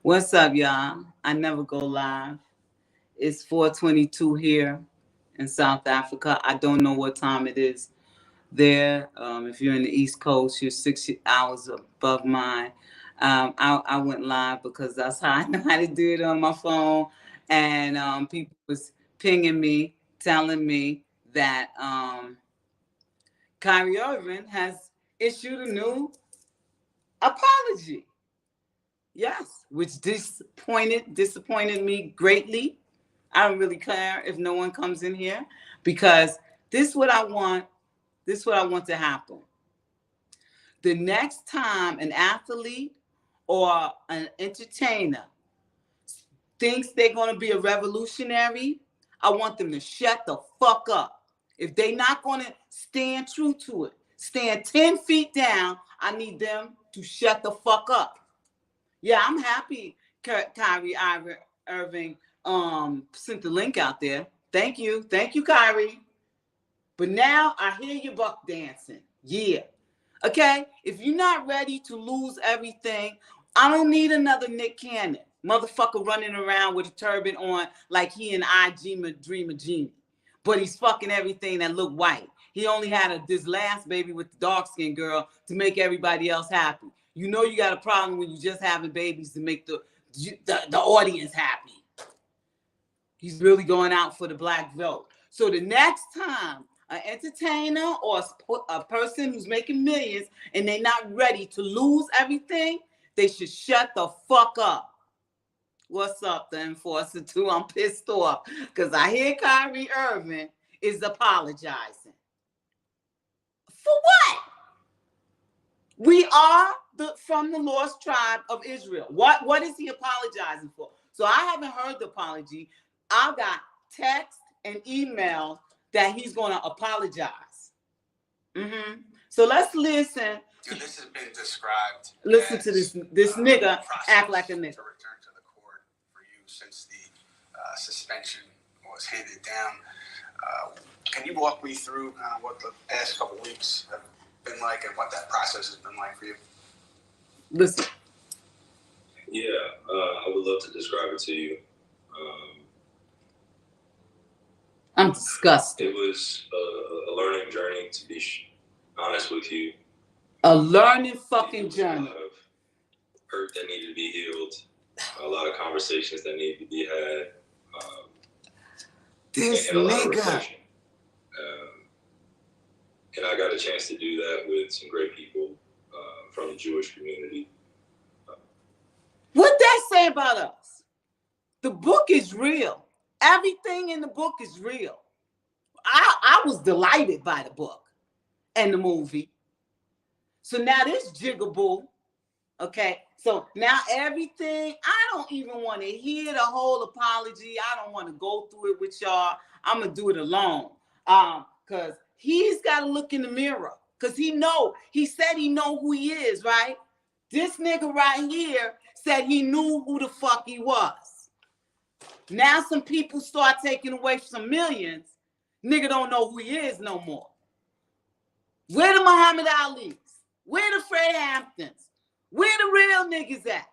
What's up, y'all? I never go live. It's 4:22 here in South Africa. I don't know what time it is there. If you're in the East Coast, you're 6 hours above mine. I went live because that's how I know how to do it on my phone. And people was pinging me, telling me that Kyrie Irving has issued a new apology. Yes, which disappointed me greatly. I don't really care if no one comes in here because this is what I want. This is what I want to happen. The next time an athlete or an entertainer thinks they're going to be a revolutionary, I want them to shut the fuck up. If they're not going to stand true to it, stand 10 feet down, I need them to shut the fuck up. Yeah, I'm happy Kyrie Irving sent the link out there. Thank you. Thank you, Kyrie. But now I hear you buck dancing. Yeah. Okay? If you're not ready to lose everything, I don't need another Nick Cannon. Motherfucker running around with a turban on like he an Dreamer Genie. But he's fucking everything that look white. He only had this last baby with the dark-skinned girl to make everybody else happy. You know you got a problem when you just having babies to make the audience happy. He's really going out for the black vote. So the next time an entertainer or a person who's making millions and they're not ready to lose everything, they should shut the fuck up. What's up, the Enforcer 2? I'm pissed off because I hear Kyrie Irving is apologizing. For what? We are from the lost tribe of Israel. What is he apologizing for? So I haven't heard the apology. I got text and email that he's going to apologize. So let's listen. Dude, this has been described. Listen to this nigga act like a nigga. To return to the court for you since the suspension was handed down. Can you walk me through what the past couple weeks have been like and what that process has been like for you? Listen. Yeah, I would love to describe it to you. I'm disgusted. It was a learning journey, to be honest with you. A learning fucking journey. A lot of hurt that needed to be healed. A lot of conversations that needed to be had. This and a lot of nigga. reflection. And I got a chance to do that with some great people from the Jewish community. What that say about us? The book is real. Everything in the book is real. I was delighted by the book and the movie. So now this jigaboo, okay? So now everything, I don't even want to hear the whole apology. I don't want to go through it with y'all. I'm going to do it alone. Because he's got to look in the mirror. Because he said he know who he is, right? This nigga right here said he knew who the fuck he was. Now some people start taking away some millions. Nigga don't know who he is no more. Where the Muhammad Ali's? Where the Fred Hamptons? Where the real niggas at?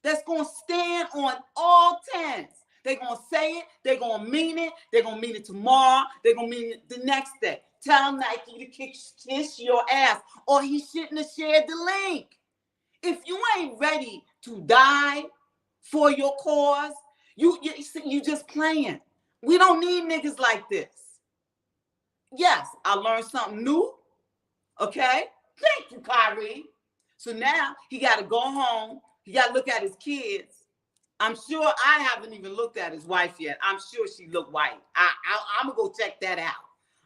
That's going to stand on all 10s. They're going to say it. They're going to mean it. They're going to mean it tomorrow. They're going to mean it the next day. Tell Nike to kiss your ass or he shouldn't have shared the link. If you ain't ready to die for your cause, you just playing. We don't need niggas like this. Yes, I learned something new. Okay? Thank you, Kyrie. So now he got to go home. He got to look at his kids. I'm sure I haven't even looked at his wife yet. I'm sure she looked white. I'm going to go check that out.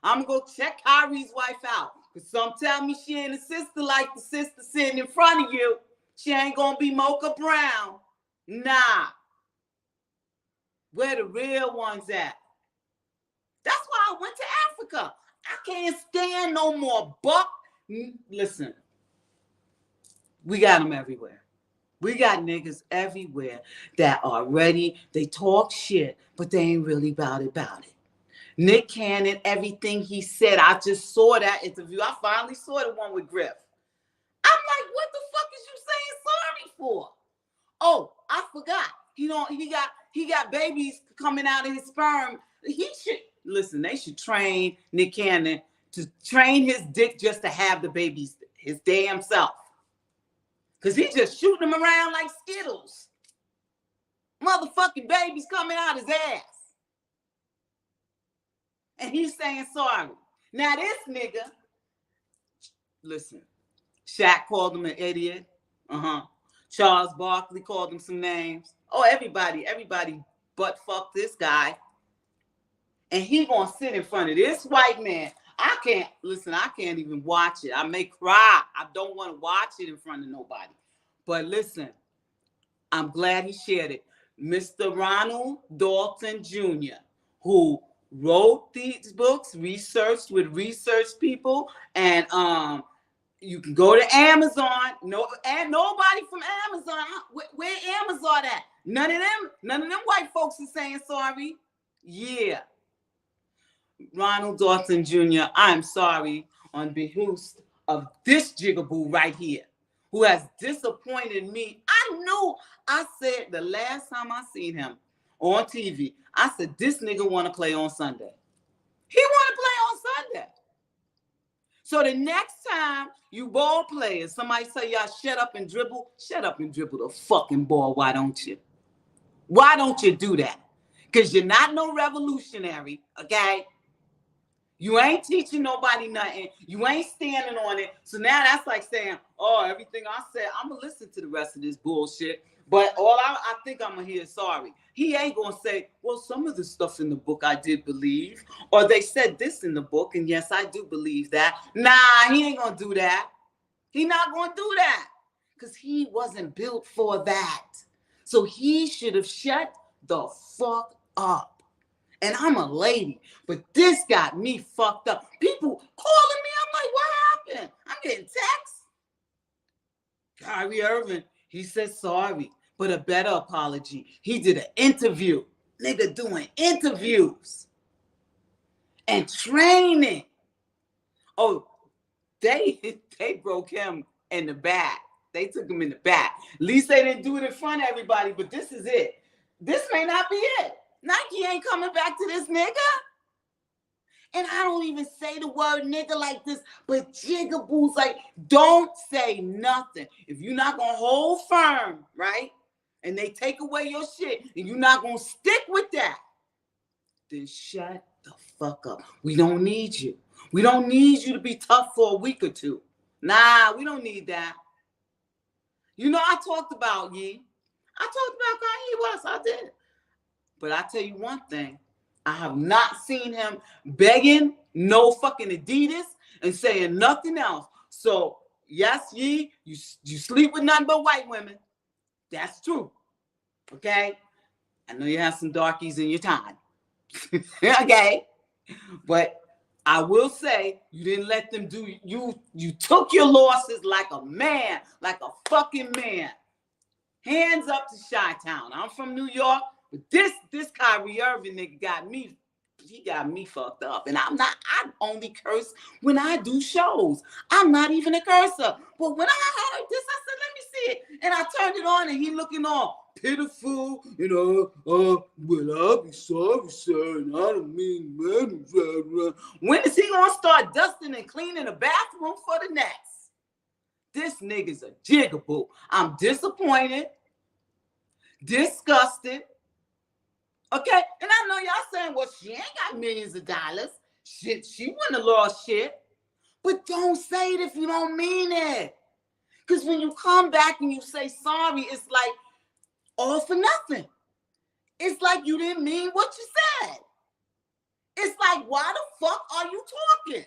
I'm going to go check Kyrie's wife out. Because some tell me she ain't a sister like the sister sitting in front of you. She ain't going to be Mocha Brown. Nah. Where the real ones at? That's why I went to Africa. I can't stand no more buck. Listen, we got them everywhere. We got niggas everywhere that are ready. They talk shit, but they ain't really about it. Nick Cannon, everything he said, I just saw that interview. I finally saw the one with Griff. I'm like, what the fuck is you saying sorry for? forgot. He got babies coming out of his sperm. He should listen. They should train Nick Cannon to train his dick just to have the babies his damn self. Cause he's just shooting them around like Skittles. Motherfucking babies coming out his ass. And he's saying sorry. Now this nigga, listen, Shaq called him an idiot. Charles Barkley called him some names. Oh, everybody butt fuck this guy. And he gonna sit in front of this white man. I can't even watch it. I may cry. I don't want to watch it in front of nobody. But listen, I'm glad he shared it. Mr. Ronald Dalton Jr., who wrote these books, researched with research people, and you can go to Amazon. No, and nobody from Amazon. Where Amazon at? None of them white folks are saying sorry. Yeah. Ronald Dalton Jr., I'm sorry on behalf of this jigaboo right here, who has disappointed me. I said the last time I seen him on TV, I said, this nigga want to play on Sunday. He want to play on Sunday. So the next time you ball players, somebody say y'all shut up and dribble the fucking ball. Why don't you? Why don't you do that? Because you're not no revolutionary, okay? You ain't teaching nobody nothing. You ain't standing on it. So now that's like saying, oh, everything I said, I'm going to listen to the rest of this bullshit. But all I think I'm going to hear is sorry. He ain't going to say, well, some of the stuff in the book I did believe. Or they said this in the book, and yes, I do believe that. Nah, he ain't going to do that. He not going to do that. Because he wasn't built for that. So he should have shut the fuck up. And I'm a lady, but this got me fucked up. People calling me, I'm like, what happened? I'm getting texts. Kyrie Irving, he said sorry, but a better apology. He did an interview. Nigga doing interviews and training. Oh, they broke him in the back. They took him in the back. At least they didn't do it in front of everybody, but this is it. This may not be it. Nike ain't coming back to this nigga. And I don't even say the word nigga like this, but jigaboo's like, don't say nothing. If you're not going to hold firm, right? And they take away your shit and you're not going to stick with that, then shut the fuck up. We don't need you. We don't need you to be tough for a week or two. Nah, we don't need that. You know, I talked about Ye. I talked about Kanye West. I did. But I tell you one thing, I have not seen him begging no fucking Adidas and saying nothing else. So yes, Ye, you sleep with nothing but white women. That's true. Okay? I know you have some darkies in your time. Okay? But I will say you didn't let them do you took your losses like a man, like a fucking man. Hands up to Chi-Town. I'm from New York. But this Kyrie Irving nigga got me fucked up. And I only curse when I do shows. I'm not even a cursor. But when I heard this, I said, let me see it. And I turned it on and he looking all pitiful, well, I'll be sorry, sir, and I don't mean murder. When is he gonna start dusting and cleaning the bathroom for the Nets? This nigga's a jigaboo. I'm disappointed, disgusted. Okay, and I know y'all saying, well, she ain't got millions of dollars. Shit, she wouldn't have lost shit. But don't say it if you don't mean it. Because when you come back and you say sorry, it's like all for nothing. It's like you didn't mean what you said. It's like, why the fuck are you talking?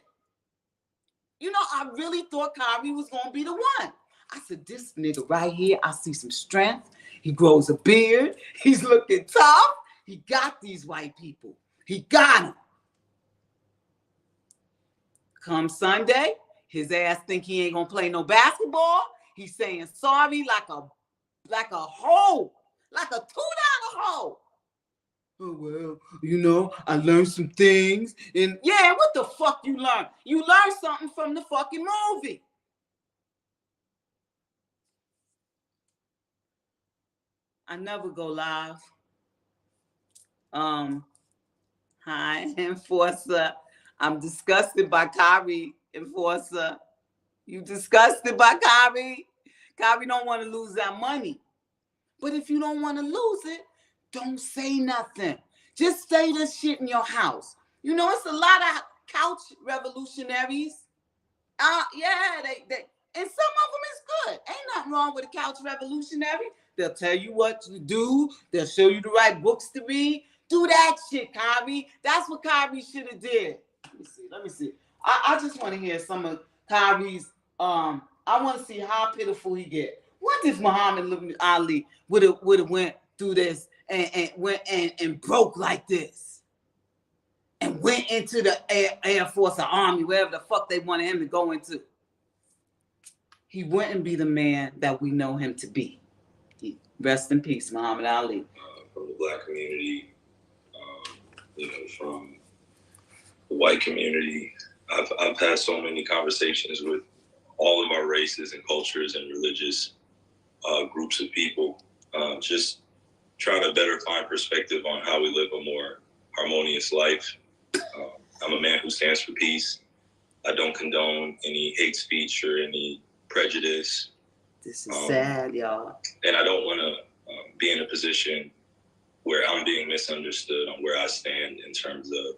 You know, I really thought Kyrie was going to be the one. I said, this nigga right here, I see some strength. He grows a beard. He's looking tough. He got these white people. He got them. Come Sunday, his ass think he ain't gonna play no basketball. He's saying sorry like a hoe, like a $2 hoe. Oh, well, I learned some things. And yeah, what the fuck you learned? You learned something from the fucking movie. I never go live. Hi, Enforcer. I'm disgusted by Kyrie, Enforcer. You disgusted by Kyrie? Kyrie don't want to lose that money. But if you don't want to lose it, don't say nothing. Just say this shit in your house. You know, it's a lot of couch revolutionaries. Yeah, they and some of them is good. Ain't nothing wrong with a couch revolutionary. They'll tell you what to do. They'll show you the right books to read. Do that shit, Kyrie. That's what Kyrie should have did. Let me see. I just want to hear some of Kyrie's. I want to see how pitiful he get. What if Muhammad Ali would have went through this and went and broke like this? And went into the Air Force or Army, wherever the fuck they wanted him to go into. He wouldn't be the man that we know him to be. Rest in peace, Muhammad Ali. From the Black community, from the white community, I've had so many conversations with all of our races and cultures and religious groups of people, just trying to better find perspective on how we live a more harmonious life. I'm a man who stands for peace. I don't condone any hate speech or any prejudice. This is sad, y'all. And I don't want to be in a position where I'm being misunderstood on where I stand in terms of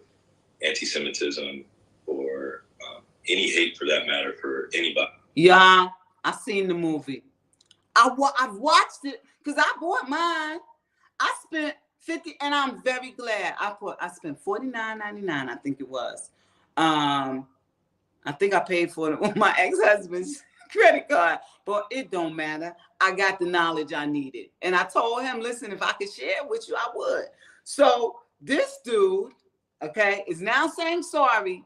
anti-Semitism or any hate for that matter for anybody. Yeah, I seen the movie. I've watched it because I bought mine. I spent $50, and I'm very glad. I spent $49.99, I think it was. I think I paid for it with my ex-husband's credit card, but it don't matter. I got the knowledge I needed. And I told him, listen, if I could share it with you, I would. So this dude, okay, is now saying sorry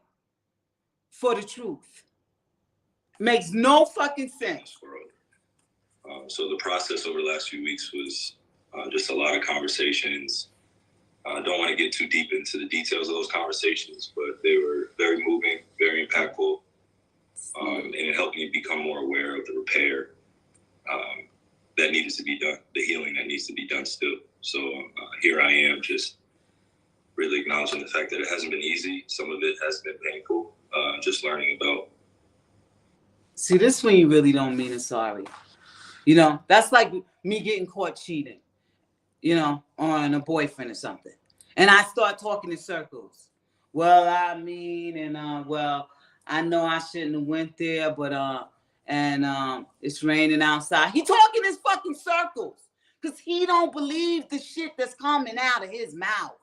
for the truth. Makes no fucking sense. So the process over the last few weeks was just a lot of conversations. I don't want to get too deep into the details of those conversations, but they were very moving, very impactful, and it helped me become more aware of the repair that needed to be done, the healing that needs to be done still. So here I am, just really acknowledging the fact that it hasn't been easy. Some of it has been painful, just learning about. See, this when you really don't mean it sorry. You know, that's like me getting caught cheating, on a boyfriend or something. And I start talking in circles. Well, I mean, and well, I know I shouldn't have went there, but it's raining outside. He talking in fucking circles because he don't believe the shit that's coming out of his mouth.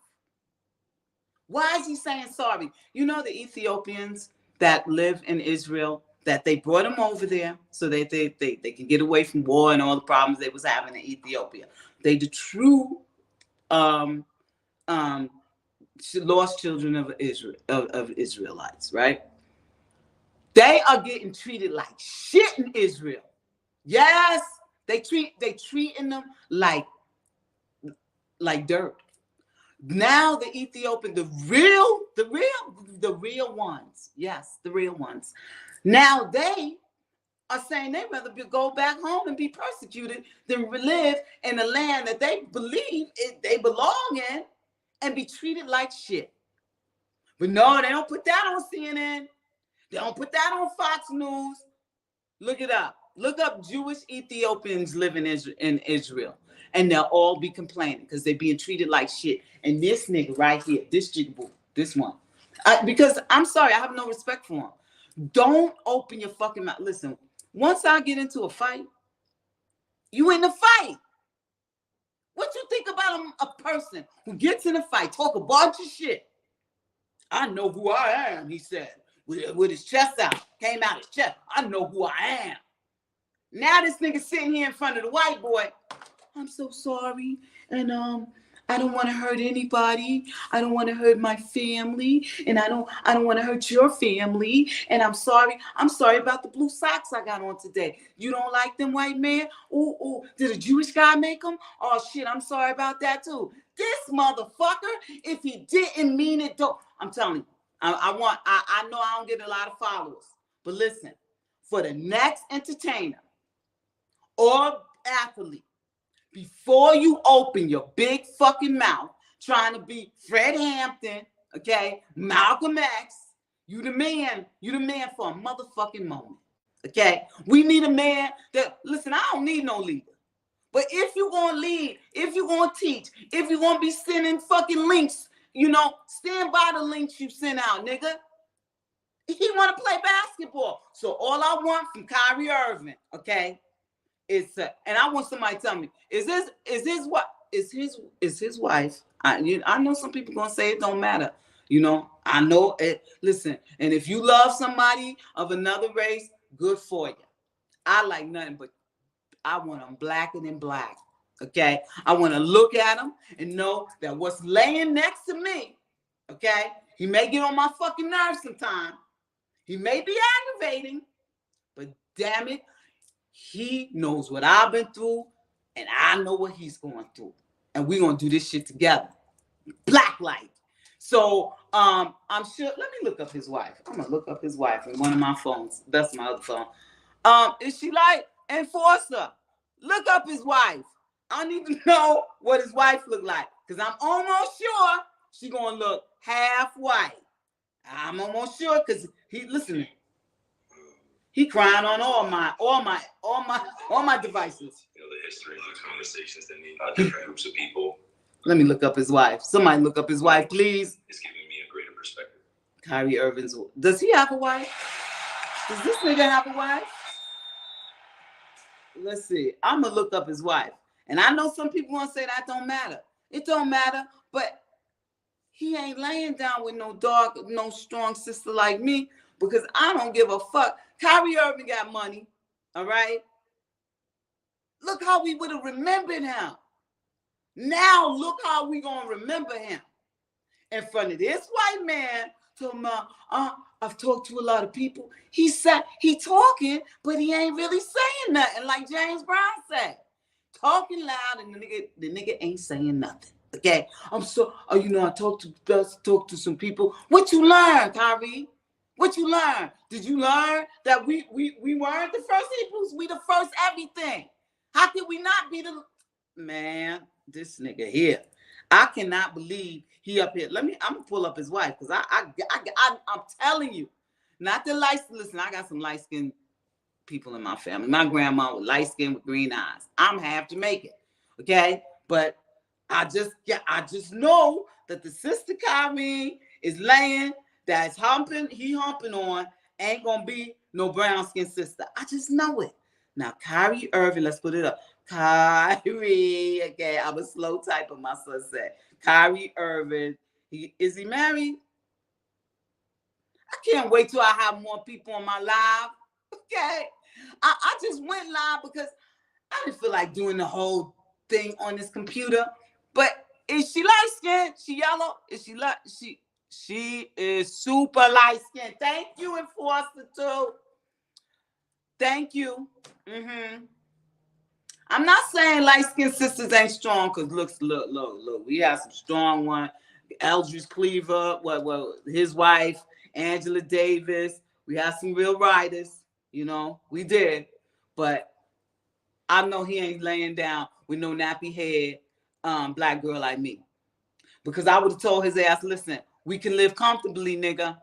Why is he saying sorry? You know the Ethiopians that live in Israel, that they brought them over there so that they can get away from war and all the problems they was having in Ethiopia. They the true lost children of Israel of Israelites, right? They are getting treated like shit in Israel. Yes, they treating them like dirt. Now the Ethiopian, the real ones, yes, the real ones. Now they are saying they'd rather go back home and be persecuted than live in a land that they believe they belong in and be treated like shit. But no, they don't put that on CNN. They don't put that on Fox News. Look it up. Look up Jewish Ethiopians living in Israel. And they'll all be complaining because they're being treated like shit. And this nigga right here, this jigaboo, this one. Because I'm sorry, I have no respect for him. Don't open your fucking mouth. Listen, once I get into a fight, you in the fight. What you think about a person who gets in a fight, talk a bunch of shit? I know who I am, he said, with his chest out. Came out his chest. I know who I am. Now this nigga sitting here in front of the white boy. I'm so sorry. And I don't want to hurt anybody. I don't want to hurt my family. And I don't want to hurt your family. And I'm sorry. I'm sorry about the blue socks I got on today. You don't like them, white man? Ooh, did a Jewish guy make them? Oh shit, I'm sorry about that too. This motherfucker, if he didn't mean it, don't. I'm telling you, I know I don't get a lot of followers. But listen, for the next entertainer or athlete before you open your big fucking mouth trying to be Fred Hampton, okay, Malcolm X, you the man for a motherfucking moment, okay? We need a man that, listen, I don't need no leader. But if you're going to lead, if you're going to teach, if you're going to be sending fucking links, you know, stand by the links you send out, nigga. He want to play basketball. So all I want from Kyrie Irving, okay, is and I want somebody to tell me, is his wife? I know some people gonna say it don't matter. You know, I know it. Listen, and if you love somebody of another race, good for you. I like nothing but I want them blacker than black. Okay, I want to look at them and know that what's laying next to me, okay, he may get on my fucking nerves sometimes. He may be aggravating, but damn it, he knows what I've been through, and I know what he's going through. And we're going to do this shit together. Black light. So I'm sure, let me look up his wife. I'm going to look up his wife in one of my phones. That's my other phone. Is she like Enforcer? Look up his wife. I need to know what his wife look like, because I'm almost sure she going to look half white. I'm almost sure, because listen, he crying on all my devices. You know, the history of the conversations that need different groups of people. Let me look up his wife. Somebody look up his wife, please. It's giving me a greater perspective. Kyrie Irving's. Does he have a wife? Does this nigga have a wife? Let's see. I'm gonna look up his wife. And I know some people want to say that don't matter. It don't matter, but he ain't laying down with no strong sister like me, because I don't give a fuck. Kyrie Irving got money, all right? Look how we would have remembered him. Now look how we gonna remember him. In front of this white man, talking about, I've talked to a lot of people. He talking, but he ain't really saying nothing, like James Brown said. Talking loud, and the nigga ain't saying nothing. Okay, I talked to some people. What you learn, Kyrie? What you learn? Did you learn that we weren't the first Hebrews? We the first everything. How could we not be the man? This nigga here, I cannot believe he up here. I'm gonna pull up his wife, because I'm telling you, not the light. Listen, I got some light skinned people in my family. My grandma was light skinned with green eyes. I'm half Jamaican, okay, but I just know that the sister Kyrie is laying, that's humping on, ain't gonna be no brown skin sister. I just know it. Now, Kyrie Irving, let's put it up. Kyrie, okay, I'm a slow typer, my son said. Kyrie Irving, is he married? I can't wait till I have more people on my live, okay? I just went live because I didn't feel like doing the whole thing on this computer. But is she light skinned? She yellow? Is she light? She is super light skinned. Thank you, Enforcer, too. Thank you. I'm not saying light skinned sisters ain't strong, because look. We have some strong ones. Eldridge Cleaver, his wife, Angela Davis. We have some real riders, you know. We did. But I know he ain't laying down with no nappy head black girl like me. Because I would have told his ass, listen, we can live comfortably, nigga.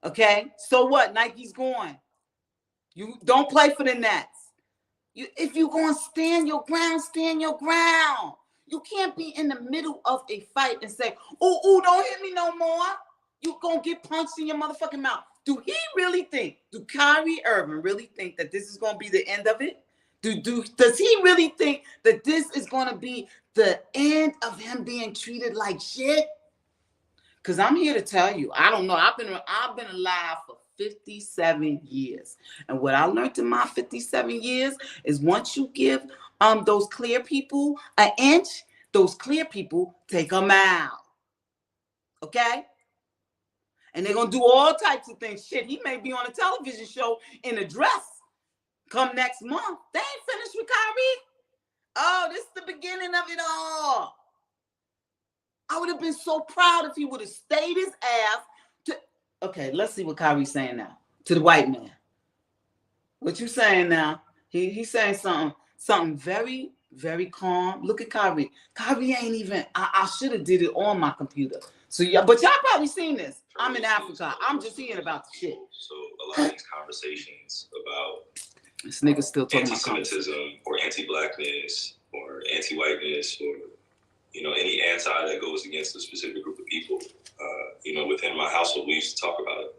Okay? So what? Nike's going. You don't play for the Nets. If you're going to stand your ground, stand your ground. You can't be in the middle of a fight and say, ooh, don't hit me no more. You going to get punched in your motherfucking mouth. Do Kyrie Irving really think that this is going to be the end of it? Does he really think that this is going to be the end of him being treated like shit? Because I'm here to tell you, I don't know. I've been alive for 57 years. And what I learned in my 57 years is once you give those clear people an inch, those clear people take a mile. Okay? And they're going to do all types of things. Shit, he may be on a television show in a dress come next month. They ain't finished with Kyrie. Oh, this is the beginning of it all. I would have been so proud if he would have stayed his ass to... Okay, let's see what Kyrie's saying now to the white man. What you saying now? He's saying something something very, very calm. Look at Kyrie. Kyrie ain't even, I should have did it on my computer. So yeah, but y'all probably seen this. I'm in Africa. I'm just hearing about the shit. So a lot of these conversations about This nigga still talking about anti-Semitism or anti-blackness or anti-whiteness or, you know, any anti that goes against a specific group of people. You know, within my household, we used to talk about it.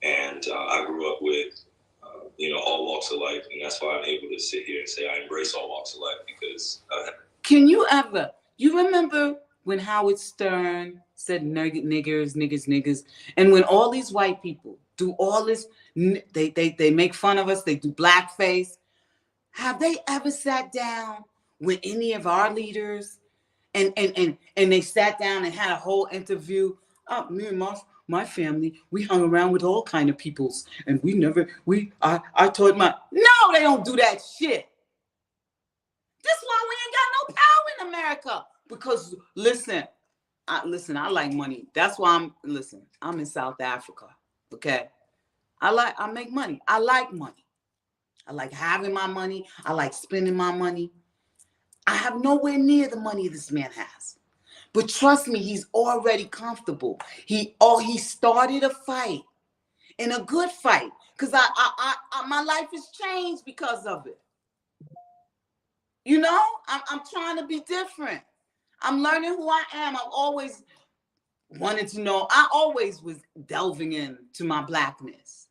And I grew up with, you know, all walks of life. And that's why I'm able to sit here and say I embrace all walks of life because... Can you ever, you remember when Howard Stern said niggers, and when all these white people do all this, they make fun of us, they do blackface. Have they ever sat down with any of our leaders and they sat down and had a whole interview? Me and my family, we hung around with all kind of peoples, and I told my, no, they don't do that shit. That's why we ain't got no power in America. Because listen, I like money. That's why I'm in South Africa. Okay. I make money. I like money. I like having my money. I like spending my money. I have nowhere near the money this man has. But trust me, he's already comfortable. He started a fight, and a good fight. Because my life has changed because of it. You know, I'm trying to be different. I'm learning who I am. I've always wanted to know. I always was delving into my blackness.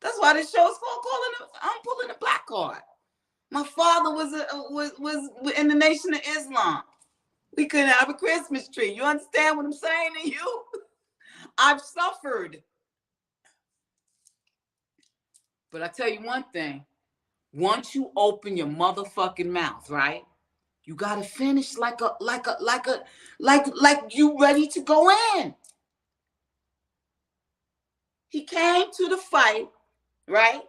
That's why this show is called I'm Pulling the Black Card. My father was in the Nation of Islam. We couldn't have a Christmas tree. You understand what I'm saying to you? I've suffered. But I tell you one thing. Once you open your motherfucking mouth, right? You gotta finish like you ready to go in. He came to the fight, right?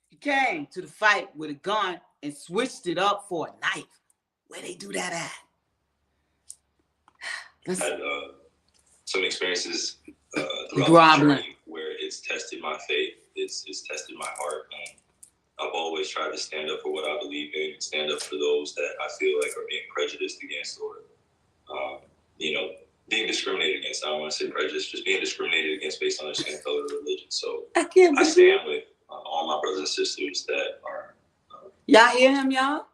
He came to the fight with a gun and switched it up for a knife. Where they do that at? I had some experiences throughout the journey where it's tested my faith, it's tested my heart, and I've always tried to stand up for what I believe in, stand up for those that I feel like are being prejudiced against or, you know, being discriminated against. I don't want to say prejudice, just being discriminated against based on their skin color or religion. So I stand with all my brothers and sisters that are... y'all hear him, y'all?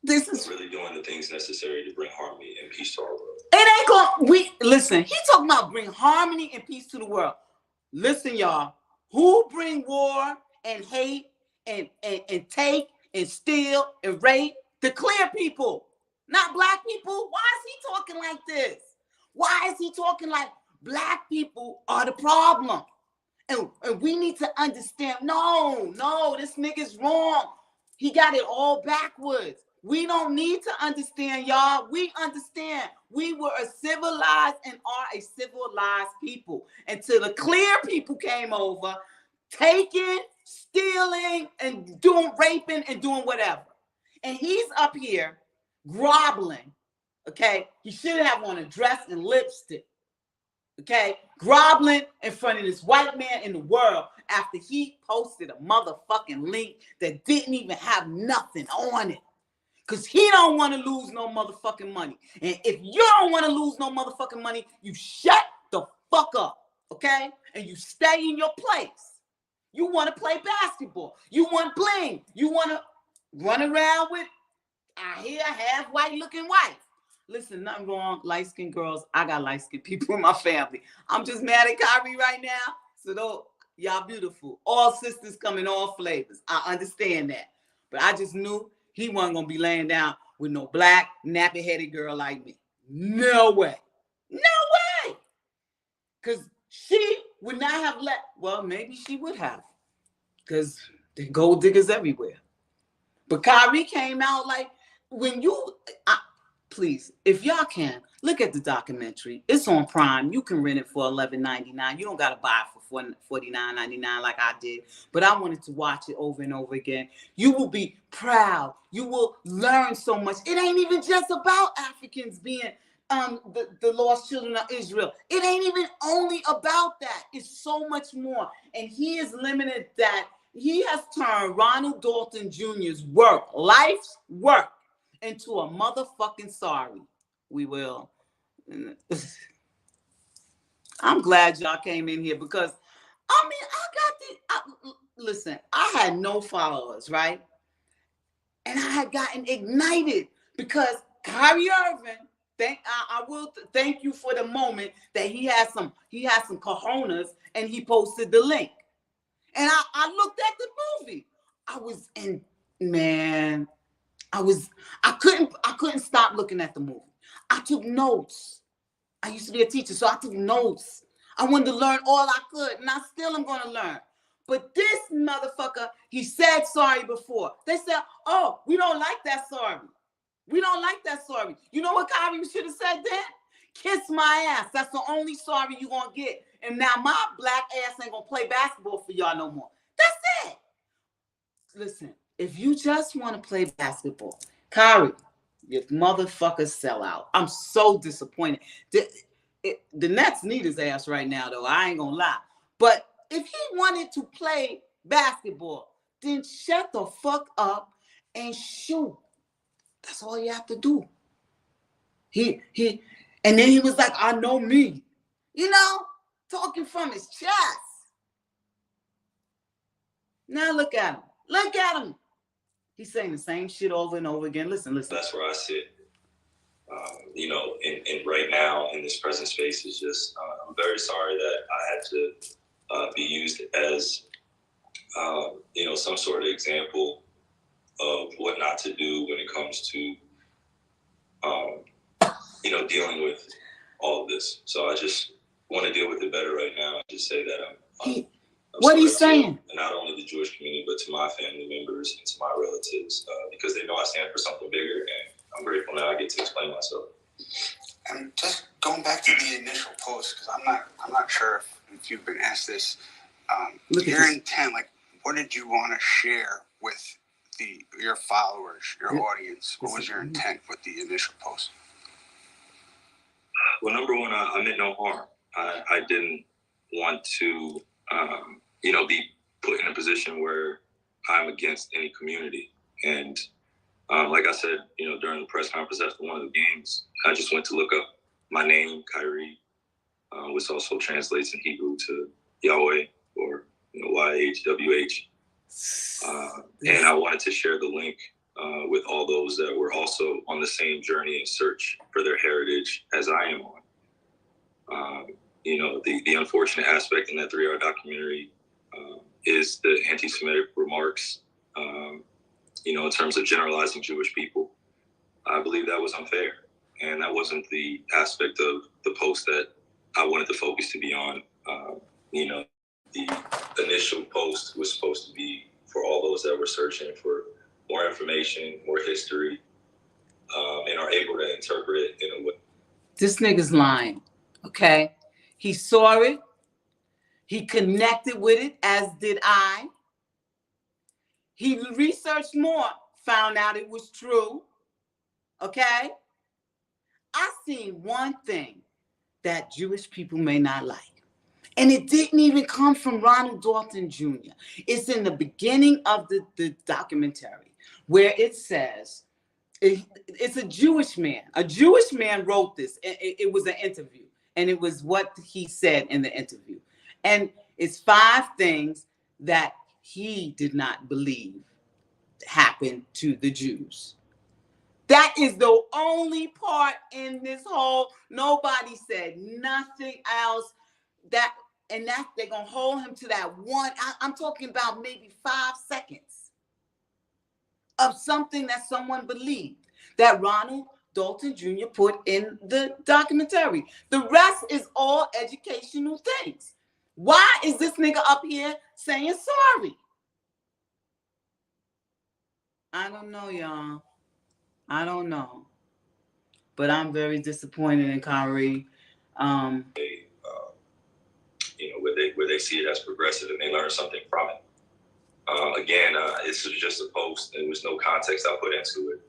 This is really doing the things necessary to bring harmony and peace to our world. It ain't gonna, listen, he talking about bring harmony and peace to the world. Listen, y'all, who bring war and hate and take and steal and rape? The clear people, not black people. Why is he talking like this? Why is he talking like black people are the problem? And we need to understand, no, this nigga's wrong. He got it all backwards. We don't need to understand, y'all. We understand. We were a civilized and are a civilized people until the clear people came over, taking, stealing, and doing raping and doing whatever. And he's up here groveling, okay? He should have on a dress and lipstick, okay? Groveling in front of this white man in the world after he posted a motherfucking link that didn't even have nothing on it. Because he don't want to lose no motherfucking money. And if you don't want to lose no motherfucking money, you shut the fuck up, okay? And you stay in your place. You want to play basketball. You want bling. You want to run around with, I hear, half white looking wife. Listen, nothing wrong, light-skinned girls. I got light-skinned people in my family. I'm just mad at Kyrie right now. So y'all beautiful. All sisters come in all flavors. I understand that. But I just knew he wasn't going to be laying down with no black, nappy-headed girl like me. No way. No way. Because she would not have well, maybe she would have. Because there's gold diggers everywhere. But Kyrie came out like, please, if y'all can, look at the documentary. It's on Prime. You can rent it for $11.99. You don't got to buy it for $49.99 like I did. But I wanted to watch it over and over again. You will be proud. You will learn so much. It ain't even just about Africans being the lost children of Israel. It ain't even only about that. It's so much more. And he has limited that. he has turned Ronald Dalton Jr.'s work, life's work, into a motherfucking sorry. We will. I'm glad y'all came in here because, I mean, listen, I had no followers, right? And I had gotten ignited because Kyrie Irving, I will thank you for the moment that he had some cojones and he posted the link. And I looked at the movie. I couldn't stop looking at the movie. I took notes. I used to be a teacher, so I took notes. I wanted to learn all I could, and I still am going to learn. But this motherfucker, he said sorry before. They said, oh, we don't like that sorry. We don't like that sorry. You know what Kyrie should have said then? Kiss my ass. That's the only sorry you're going to get. And now my black ass ain't going to play basketball for y'all no more. That's it. Listen, if you just want to play basketball, Kyrie, you motherfuckers sell out. I'm so disappointed. The Nets need his ass right now, though. I ain't going to lie. But if he wanted to play basketball, then shut the fuck up and shoot. That's all you have to do. And then he was like, I know me. You know, talking from his chest. Now look at him. Look at him. He's saying the same shit over and over again. Listen. That's where I sit. You know, and right now in this present space is just, I'm very sorry that I had to be used as, you know, some sort of example of what not to do when it comes to, you know, dealing with all of this. So I just want to deal with it better right now. I just say that I'm what are you saying? To not only the Jewish community, but to my family members and to my relatives, because they know I stand for something bigger, and I'm grateful now I get to explain myself. And just going back to the initial post, because I'm not sure if you've been asked this. Your intent, like, what did you want to share with your followers, your audience? What was your intent with the initial post? Well, number one, I meant no harm. I didn't want to, you know, be put in a position where I'm against any community. And like I said, you know, during the press conference after one of the games, I just went to look up my name, Kyrie, which also translates in Hebrew to Yahweh, or, you know, YHWH. And I wanted to share the link with all those that were also on the same journey and search for their heritage as I am on. You know, the unfortunate aspect in that 3-hour documentary is the anti-Semitic remarks, you know, in terms of generalizing Jewish people. I believe that was unfair. And that wasn't the aspect of the post that I wanted the focus to be on. You know, the initial post was supposed to be for all those that were searching for more information, more history, and are able to interpret it in a way. This nigga's lying, okay? He saw it. He connected with it, as did I. He researched more, found out it was true, okay? I seen one thing that Jewish people may not like. And it didn't even come from Ronald Dalton Jr. It's in the beginning of the documentary where it says, it's a Jewish man. A Jewish man wrote this. It was an interview. And it was what he said in the interview. And it's 5 things that he did not believe happened to the Jews. That is the only part in this whole, nobody said nothing else. That they're gonna hold him to that one. I'm talking about maybe 5 seconds of something that someone believed that Ronald Dalton Jr. put in the documentary. The rest is all educational things. Why is this nigga up here saying sorry? I don't know, y'all. I don't know. But I'm very disappointed in Kyrie. You know, where they see it as progressive and they learn something from it. Again, this was just a post. There was no context I put into it.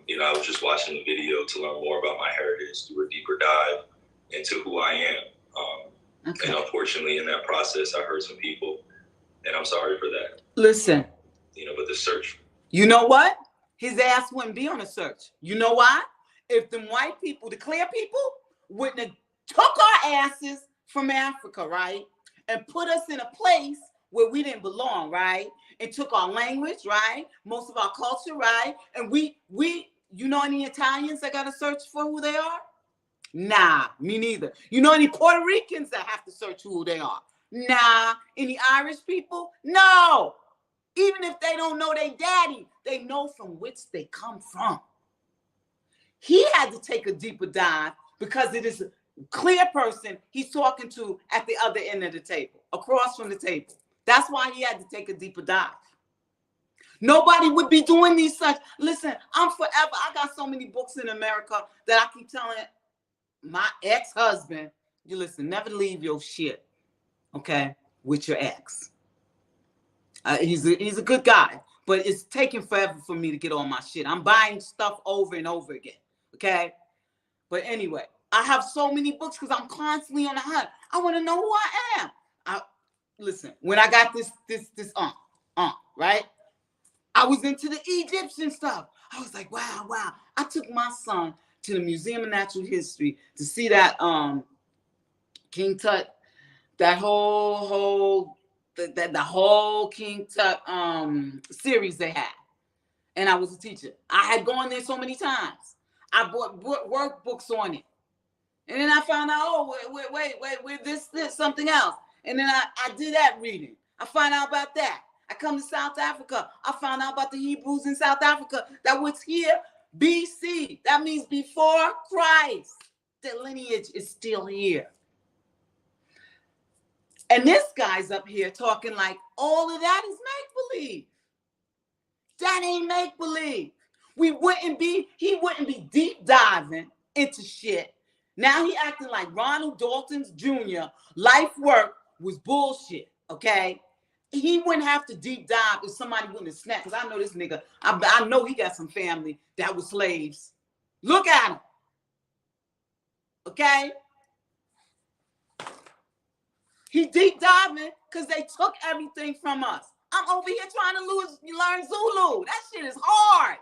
You know, I was just watching the video to learn more about my heritage, do a deeper dive into who I am. Okay. And unfortunately, in that process, I hurt some people, and I'm sorry for that. Listen. But the search. You know what? His ass wouldn't be on a search. You know why? If them white people, the clear people, wouldn't have took our asses from Africa, right? And put us in a place where we didn't belong, right? And took our language, right? Most of our culture, right? And we, you know any Italians that got to search for who they are? Nah, me neither. You know any Puerto Ricans that have to search who they are? Nah. Any Irish people? No. Even if they don't know their daddy, they know from which they come from. He had to take a deeper dive because it is a clear person he's talking to at the other end of the table, across from the table. That's why he had to take a deeper dive. Nobody would be doing these such. Listen, I'm forever. I got so many books in America that I keep telling my ex-husband, you listen, never leave your shit, okay, with your ex. He's a good guy, but it's taking forever for me to get all my shit. I'm buying stuff over and over again, okay? But anyway, I have so many books because I'm constantly on the hunt. I want to know who I am. Listen, when I got this right? I was into the Egyptian stuff. I was like, wow. I took my son to the Museum of Natural History to see that King Tut, that whole the whole King Tut series they had. And I was a teacher. I had gone there so many times. I bought workbooks on it. And then I found out, oh, wait, this, something else. And then I did that reading. I find out about that. I come to South Africa. I found out about the Hebrews in South Africa that was here BC. That means before Christ. The lineage is still here. And this guy's up here talking like all of that is make-believe. That ain't make-believe. He wouldn't be deep diving into shit. Now he acting like Ronald Dalton's Jr. life work was bullshit, okay? He wouldn't have to deep dive if somebody wouldn't have snapped, because I know this nigga, I know he got some family that was slaves. Look at him, okay? He deep diving because they took everything from us. I'm over here trying to learn Zulu. That shit is hard.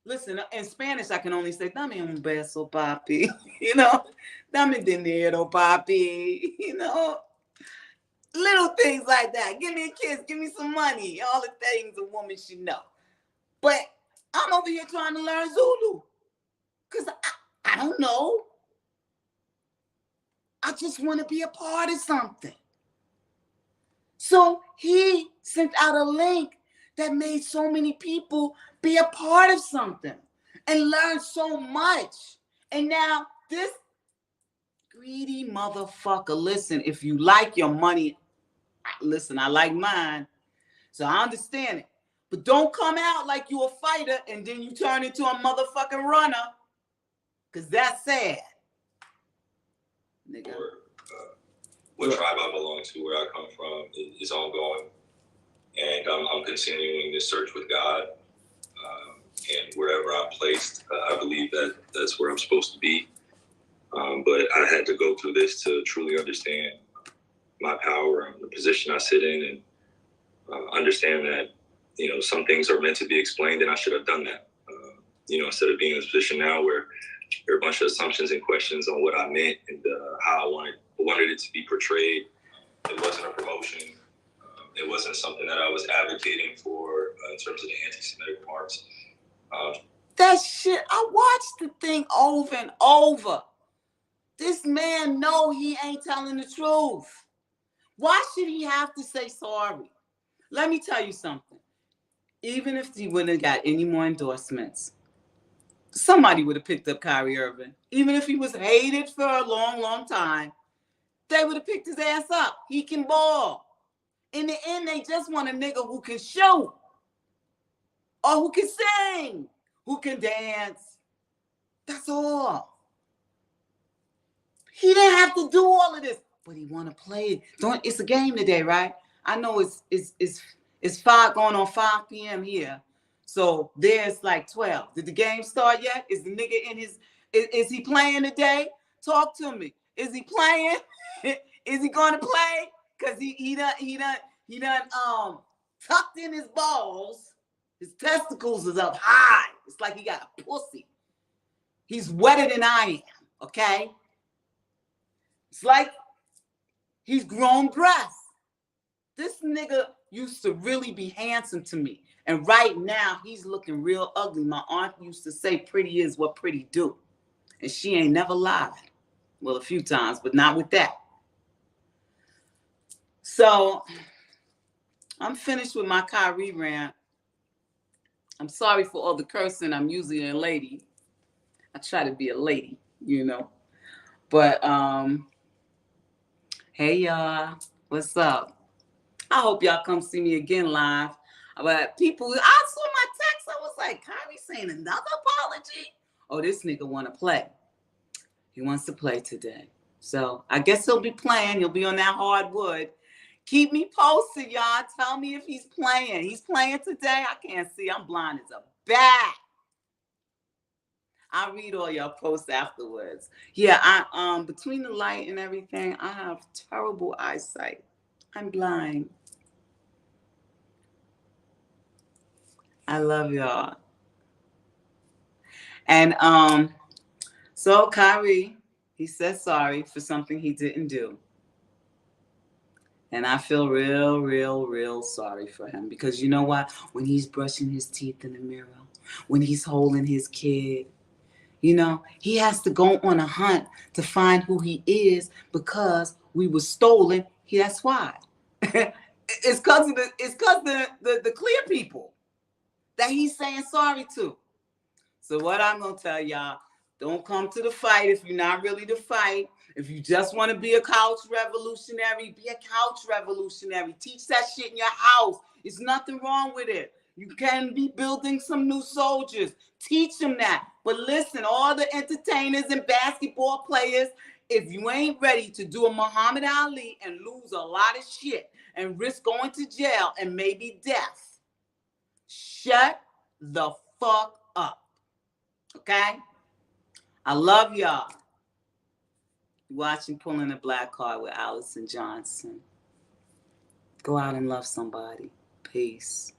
Listen, in Spanish, I can only say, dame un beso, papi. You know, dame dinero, papi. You know, little things like that. Give me a kiss. Give me some money. All the things a woman should know. But I'm over here trying to learn Zulu because I don't know. I just want to be a part of something. So he sent out a link that made so many people be a part of something and learn so much. And now this greedy motherfucker, listen, if you like your money, listen, I like mine. So I understand it. But don't come out like you a fighter and then you turn into a motherfucking runner. Because that's sad. Nigga. What tribe I belong to, where I come from, is ongoing. And I'm continuing this search with God. And wherever I'm placed, I believe that that's where I'm supposed to be. But I had to go through this to truly understand my power and the position I sit in, and understand that, you know, some things are meant to be explained, and I should have done that. You know, instead of being in this position now where there are a bunch of assumptions and questions on what I meant and how I wanted it to be portrayed. It wasn't a promotion. It wasn't something that I was advocating for in terms of the anti-Semitic parts. That shit, I watched the thing over and over. This man know he ain't telling the truth. Why should he have to say sorry? Let me tell you something. Even if he wouldn't have got any more endorsements, somebody would have picked up Kyrie Irving. Even if he was hated for a long, long time, they would have picked his ass up. He can ball. In the end, they just want a nigga who can shoot, or who can sing, who can dance. That's all. He didn't have to do all of this, but he want to play. It's a game today, right? I know it's 5 going on 5 p.m. here. So there's like 12. Did the game start yet? Is the nigga in his, is he playing today? Talk to me. Is he playing? Is he going to play? Cause he done tucked in his balls. His testicles is up high. It's like he got a pussy. He's wetter than I am, okay? It's like he's grown breasts. This nigga used to really be handsome to me. And right now, he's looking real ugly. My aunt used to say, pretty is what pretty do. And she ain't never lied. Well, a few times, but not with that. So, I'm finished with my Kyrie rant. I'm sorry for all the cursing. I'm usually a lady. I try to be a lady, you know. But, hey, y'all. What's up? I hope y'all come see me again live. But people, I saw my text. I was like, Kyrie saying another apology? Oh, this nigga want to play. He wants to play today. So I guess he'll be playing. He'll be on that hardwood. Keep me posted, y'all. Tell me if he's playing. He's playing today. I can't see. I'm blind as a bat. I'll read all your posts afterwards. Yeah, I between the light and everything, I have terrible eyesight. I'm blind. I love y'all. And so Kyrie, he said sorry for something he didn't do. And I feel real sorry for him. Because you know what? When he's brushing his teeth in the mirror, when he's holding his kid, you know, he has to go on a hunt to find who he is because we were stolen. That's why. It's because of the clear people that he's saying sorry to. So what I'm going to tell y'all, don't come to the fight if you're not really to fight. If you just want to be a couch revolutionary, be a couch revolutionary. Teach that shit in your house. There's nothing wrong with it. You can be building some new soldiers. Teach them that. But listen, all the entertainers and basketball players, if you ain't ready to do a Muhammad Ali and lose a lot of shit and risk going to jail and maybe death, shut the fuck up. Okay? I love y'all. Watching Pulling a Black Card with Allison Johnson. Go out and love somebody. Peace.